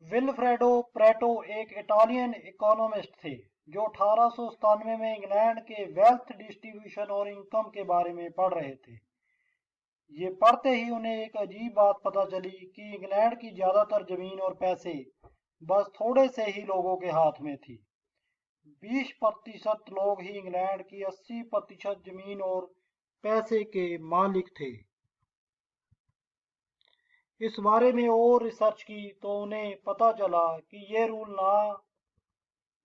Vilfredo Preto एक Italian economist थे जो 1897 में इंग्लैंड के वेल्थ डिस्ट्रीब्यूशन और इनकम के बारे में पढ़ रहे थे। ये पढ़ते ही उन्हें एक अजीब बात पता चली कि इंग्लैंड की ज़्यादातर ज़मीन और पैसे बस थोड़े से ही लोगों के हाथ में थी। 20% लोग ही इंग्लैंड की 80% ज़मीन और पैसे के मालिक थे। इस बारे में और रिसर्च की तो उन्हें पता चला कि ये रूल ना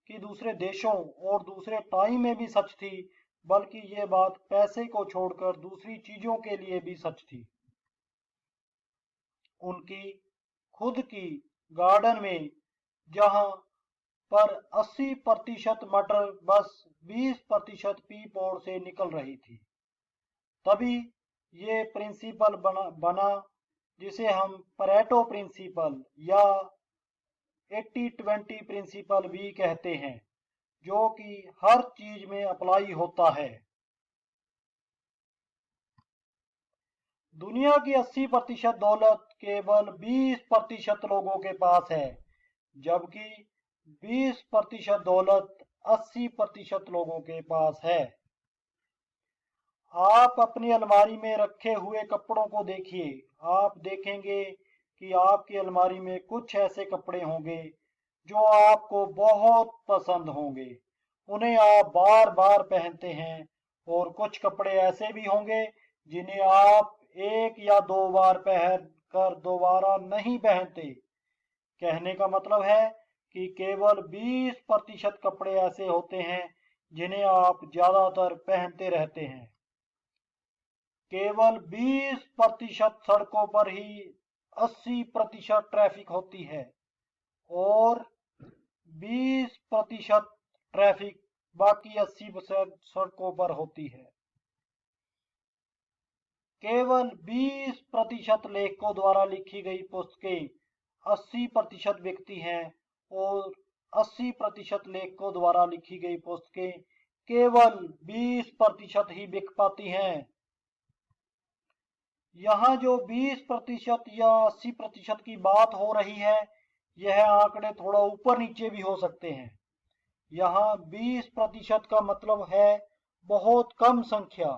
कि दूसरे देशों और दूसरे टाइम में भी सच थी, बल्कि ये बात पैसे को छोड़कर दूसरी चीजों के लिए भी सच थी। उनकी खुद की गार्डन में जहां पर 80% मटर बस 20% पी पौध से निकल रही थी, तभी ये प्रिंसिपल बना जिसे हम परेटो प्रिंसिपल या 80-20 प्रिंसिपल भी कहते हैं, जो कि हर चीज में अप्लाई होता है। दुनिया की 80% दौलत केवल 20% लोगों के पास है, जबकि 20% दौलत 80% लोगों के पास है। आप अपनी अलमारी में रखे हुए कपड़ों को देखिए। आप देखेंगे कि आपकी अलमारी में कुछ ऐसे कपड़े होंगे जो आपको बहुत पसंद होंगे, उन्हें आप बार बार पहनते हैं, और कुछ कपड़े ऐसे भी होंगे जिन्हें आप एक या दो बार पहन कर दोबारा नहीं पहनते। कहने का मतलब है कि केवल 20% कपड़े ऐसे होते हैं जिन्हें आप ज्यादातर पहनते रहते हैं। केवल 20% सड़कों पर ही 80% ट्रैफिक होती है, और 20% ट्रैफिक बाकी 80% सड़कों पर होती है। केवल 20% लेखकों द्वारा लिखी गई पुस्तकें 80% बिकती हैं, और 80% लेखकों द्वारा लिखी गई पुस्तकें केवल 20% ही बिक पाती हैं। यहाँ जो 20% या 80% की बात हो रही है, यह आंकड़े थोड़ा ऊपर नीचे भी हो सकते हैं। यहाँ 20% का मतलब है बहुत कम संख्या,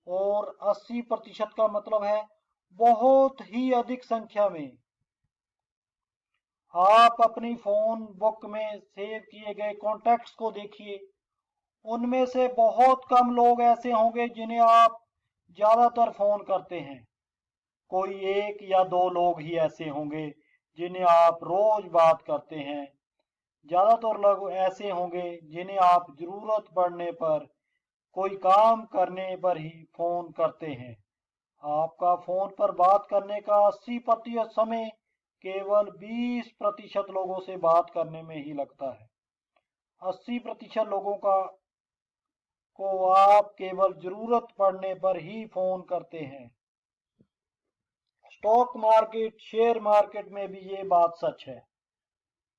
और 80% का मतलब है बहुत ही अधिक संख्या में। आप अपनी फोन बुक में सेव किए गए कॉन्टैक्ट्स को देखिए। उनमें से बहुत कम लोग ऐसे होंगे जिन्हें आप ज्यादातर फोन करते हैं। कोई एक या दो लोग ही ऐसे होंगे जिन्हें आप रोज बात करते हैं। ज्यादातर लोग ऐसे होंगे जिन्हें आप जरूरत पड़ने पर, कोई काम करने पर ही फोन करते हैं। आपका फोन पर बात करने का 80% समय केवल 20% लोगों से बात करने में ही लगता है। 80% लोगों को आप केवल जरूरत पड़ने पर ही फोन करते हैं। स्टॉक मार्केट, शेयर मार्केट में भी ये बात सच है।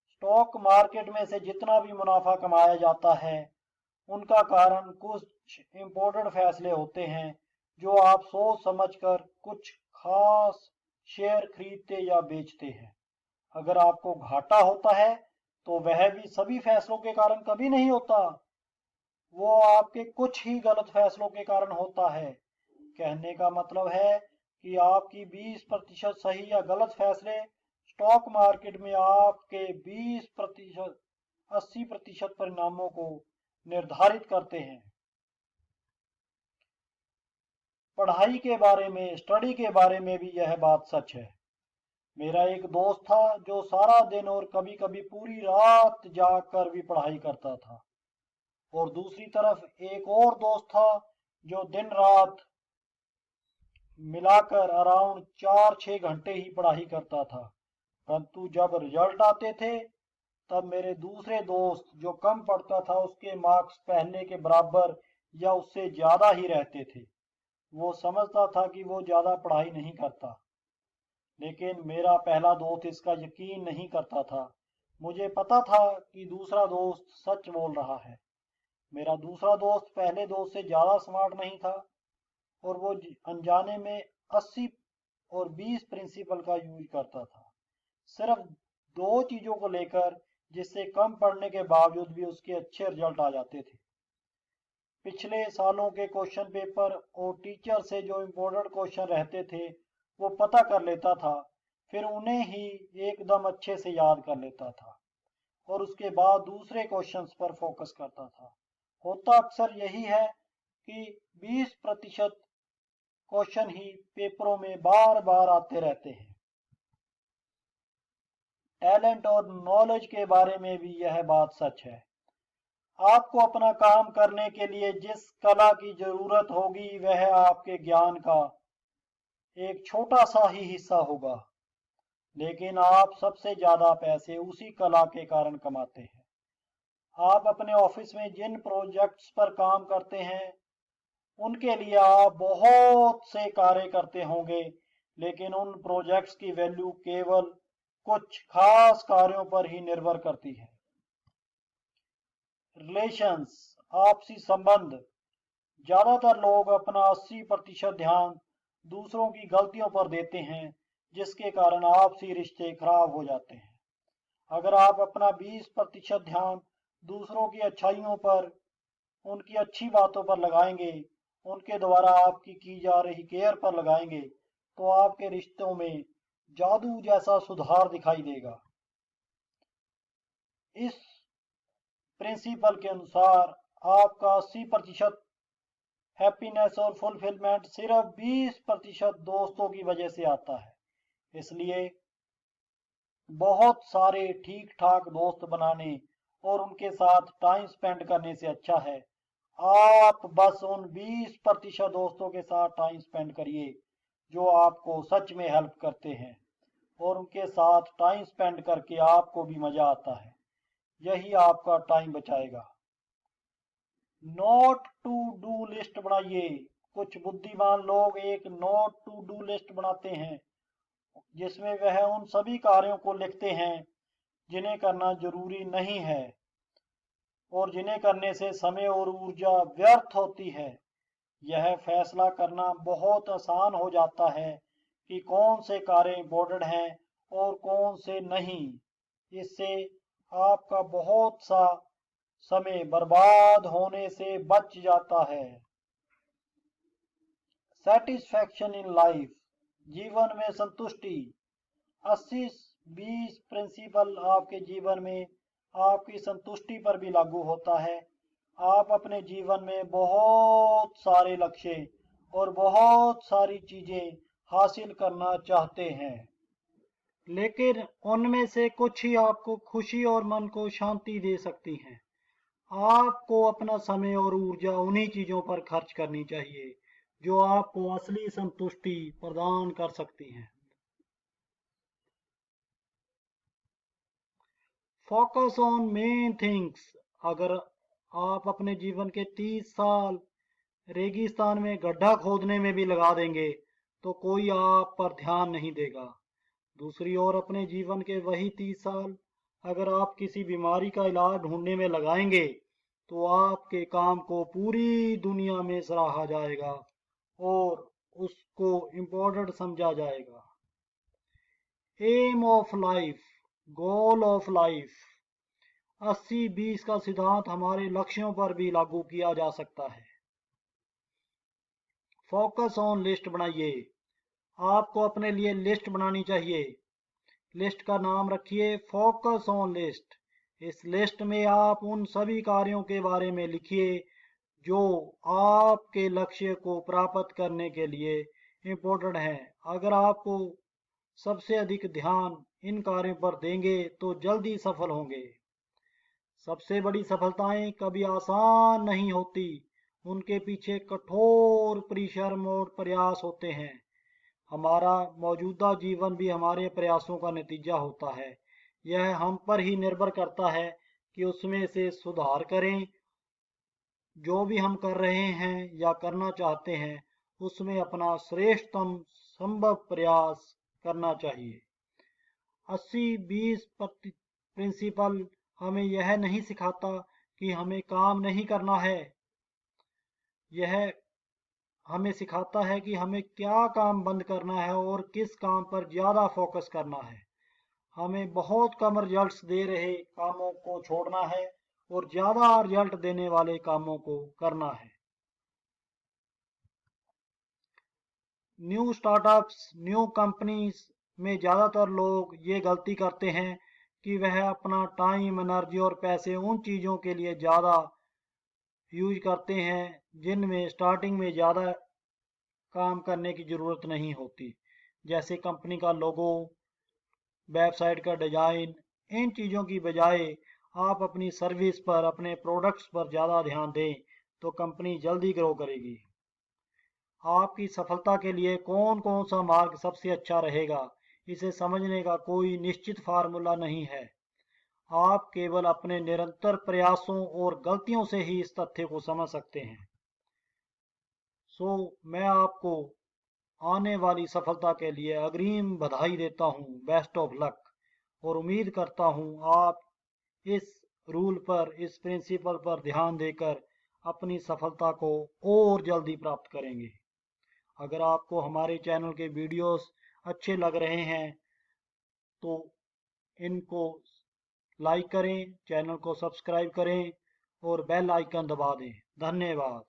स्टॉक मार्केट में से जितना भी मुनाफा कमाया जाता है, उनका कारण कुछ इम्पोर्टेंट फैसले होते हैं जो आप सोच समझकर कुछ खास शेयर खरीदते या बेचते हैं। अगर आपको घाटा होता है तो वह भी सभी फैसलों के कारण कभी नहीं होता, वो आपके कुछ ही गलत फैसलों के कारण होता है। कहने का मतलब है कि आपकी 20% सही या गलत फैसले स्टॉक मार्केट में आपके 20% 80% परिणामों को निर्धारित करते हैं। पढ़ाई के बारे में, स्टडी के बारे में भी यह बात सच है। मेरा एक दोस्त था जो सारा दिन और कभी कभी पूरी रात जाग कर भी पढ़ाई करता था, और दूसरी तरफ एक और दोस्त था जो दिन रात मिलाकर अराउंड 4-6 घंटे ही पढ़ाई करता था। परंतु जब रिजल्ट आते थे, तब मेरे दूसरे दोस्त जो कम पढ़ता था उसके मार्क्स पहले के बराबर या उससे ज्यादा ही रहते थे। वो समझता था कि वो ज्यादा पढ़ाई नहीं करता, लेकिन मेरा पहला दोस्त इसका यकीन नहीं करता था। मुझे पता था कि दूसरा दोस्त सच बोल रहा है। मेरा दूसरा दोस्त पहले दोस्त से ज्यादा स्मार्ट नहीं था, और वो अनजाने में 80 और 20 प्रिंसिपल का यूज करता था। सिर्फ दो चीज़ों को लेकर जिससे कम पढ़ने के बावजूद भी उसके अच्छे रिजल्ट आ जाते थे। पिछले सालों के क्वेश्चन पेपर और टीचर से जो इम्पोर्टेंट क्वेश्चन रहते थे वो पता कर लेता था, फिर उन्हें ही एकदम अच्छे से याद कर लेता था और उसके बाद दूसरे क्वेश्चंस पर फोकस करता था। होता अक्सर यही है कि 20% क्वेश्चन ही पेपरों में बार बार आते रहते हैं। टैलेंट और नॉलेज के बारे में भी यह बात सच है। आपको अपना काम करने के लिए जिस कला की जरूरत होगी वह आपके ज्ञान का एक छोटा सा ही हिस्सा होगा, लेकिन आप सबसे ज्यादा पैसे उसी कला के कारण कमाते हैं। आप अपने ऑफिस में जिन प्रोजेक्ट्स पर काम करते हैं उनके लिए आप बहुत से कार्य करते होंगे, लेकिन उन प्रोजेक्ट्स की वैल्यू केवल कुछ खास कार्यों पर ही निर्भर करती है। रिलेशंस, आपसी संबंध, ज्यादातर लोग अपना 80% ध्यान दूसरों की गलतियों पर देते हैं, जिसके कारण आपसी रिश्ते खराब हो जाते हैं। अगर आप अपना 20% ध्यान दूसरों की अच्छाइयों पर, उनकी अच्छी बातों पर लगाएंगे, उनके द्वारा आपकी की जा रही केयर पर लगाएंगे, तो आपके रिश्तों में जादू जैसा सुधार दिखाई देगा। इस प्रिंसिपल के अनुसार आपका 80% हैप्पीनेस और फुलफिलमेंट सिर्फ 20% दोस्तों की वजह से आता है। इसलिए बहुत सारे ठीक ठाक दोस्त बनाने और उनके साथ टाइम स्पेंड करने से अच्छा है आप बस उन 20% दोस्तों के साथ टाइम स्पेंड करिए जो आपको सच में हेल्प करते हैं और उनके साथ टाइम स्पेंड करके आपको भी मजा आता है। यही आपका टाइम बचाएगा। नोट टू डू लिस्ट बनाइए। कुछ बुद्धिमान लोग एक नोट टू डू लिस्ट बनाते हैं जिसमें वह उन सभी कार्यों को लिखते हैं जिन्हें करना जरूरी नहीं है और जिन्हें करने से समय और ऊर्जा व्यर्थ होती है। यह फैसला करना बहुत आसान हो जाता है कि कौन से कार्य इम्पोर्टेंट हैं और कौन से नहीं। इससे आपका बहुत सा समय बर्बाद होने से बच जाता है। सेटिस्फैक्शन इन लाइफ, जीवन में संतुष्टि। 80-20 प्रिंसिपल आपके जीवन में आपकी संतुष्टि पर भी लागू होता है। आप अपने जीवन में बहुत सारे लक्ष्य और बहुत सारी चीजें हासिल करना चाहते हैं, लेकिन उनमें से कुछ ही आपको खुशी और मन को शांति दे सकती हैं। आपको अपना समय और ऊर्जा उन्हीं चीजों पर खर्च करनी चाहिए जो आपको असली संतुष्टि प्रदान कर सकती हैं। Focus on main things. अगर आप अपने जीवन के 30 साल रेगिस्तान में गड्ढा खोदने में भी लगा देंगे तो कोई आप पर ध्यान नहीं देगा। दूसरी ओर अपने जीवन के वही 30 साल अगर आप किसी बीमारी का इलाज ढूंढने में लगाएंगे तो आपके काम को पूरी दुनिया में सराहा जाएगा और उसको इम्पोर्टेंट समझा जाएगा। Aim of life, goal of life. 80-20 का सिद्धांत हमारे लक्ष्यों पर भी लागू किया जा सकता है। फोकस ऑन लिस्ट बनाइए। आपको अपने लिए लिस्ट बनानी चाहिए। लिस्ट का नाम रखिए फोकस ऑन लिस्ट। इस लिस्ट में आप उन सभी कार्यों के बारे में लिखिए जो आपके लक्ष्य को प्राप्त करने के लिए इम्पोर्टेंट है। अगर आपको सबसे अधिक ध्यान इन कार्यों पर देंगे तो जल्दी सफल होंगे। सबसे बड़ी सफलताएं कभी आसान नहीं होती, उनके पीछे कठोर परिश्रम और प्रयास होते हैं। हमारा मौजूदा जीवन भी हमारे प्रयासों का नतीजा होता है। यह हम पर ही निर्भर करता है कि उसमें से सुधार करें। जो भी हम कर रहे हैं या करना चाहते हैं उसमें अपना श्रेष्ठतम संभव प्रयास करना चाहिए। 80-20 प्रिंसिपल हमें यह नहीं सिखाता कि हमें काम नहीं करना है, यह हमें सिखाता है कि हमें क्या काम बंद करना है और किस काम पर ज़्यादा फोकस करना है। हमें बहुत कम रिजल्ट्स दे रहे कामों को छोड़ना है और ज़्यादा रिजल्ट देने वाले कामों को करना है। न्यू स्टार्टअप्स, न्यू कंपनीज में ज़्यादातर लोग ये गलती करते हैं कि वह अपना टाइम, एनर्जी और पैसे उन चीज़ों के लिए ज़्यादा यूज करते हैं जिनमें स्टार्टिंग में ज़्यादा काम करने की ज़रूरत नहीं होती, जैसे कंपनी का लोगो, वेबसाइट का डिज़ाइन। इन चीज़ों की बजाय आप अपनी सर्विस पर, अपने प्रोडक्ट्स पर ज़्यादा ध्यान दें तो कंपनी जल्दी ग्रो करेगी। आपकी सफलता के लिए कौन कौन सा मार्ग सबसे अच्छा रहेगा, इसे समझने का कोई निश्चित फार्मूला नहीं है। आप केवल अपने निरंतर प्रयासों और गलतियों से ही इस तथ्य को समझ सकते हैं। मैं आपको आने वाली सफलता के लिए अग्रिम बधाई देता हूँ। Best of luck. और उम्मीद करता हूँ आप इस रूल पर, इस प्रिंसिपल पर ध्यान देकर अपनी सफलता को और जल्दी प्राप्त करेंगे। अगर आपको हमारे चैनल के वीडियोस अच्छे लग रहे हैं तो इनको लाइक करें, चैनल को सब्सक्राइब करें और बेल आइकन दबा दें। धन्यवाद।